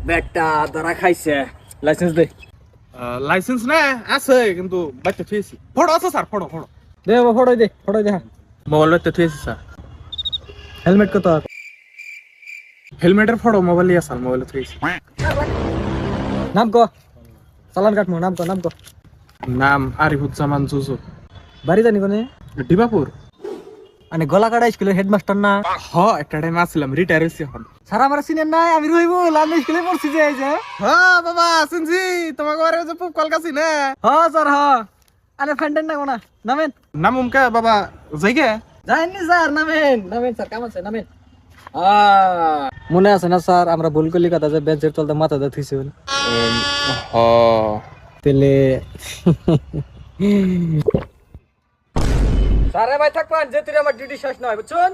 বেটা ধরা খাইছে লাইসেন্স দে লাইসেন্স না আছে কিন্তু বাইতে থুইছি ফটো আছে স্যার ফটো দে বাবা ফটো দে মোবাইল বাইতে থুইছি স্যার হেলমেট কত হেলমেটের ফটো মোবাইল আছে স্যার মোবাইল থুইছি নাম কো চালান কাটমু নাম কো নাম আরিফুজ্জামান জুজু বাড়ি জানি কোনে ডিবাপুর মানে গলাকাটা স্কুলের হেডমাস্টার না হ একটা টাইম আসছিলাম রিটায়ার হইছি এখন স্যার আমার চিনেন নাই আমি রহিমুল আমি স্কুলে পড়ছি যে এই যে হ্যাঁ বাবা শুনছি তোমাকে বারে যে পুপ কলকাছি না হ্যাঁ স্যার হ্যাঁ আরে ফ্রেন্ডের না কোনা নামেন নাম উমকা বাবা যাইগে যাইনি স্যার নামেন স্যার কাম আছে নামেন মনে আছে না স্যার আমরা ভুল করলি কথা যে বেঞ্চের তলতে মাথা দিয়ে থুইছি হ তেলে স্যার ভাই থাকবেন যে তুই আমার ডিউটি শেষ নয় বুঝছেন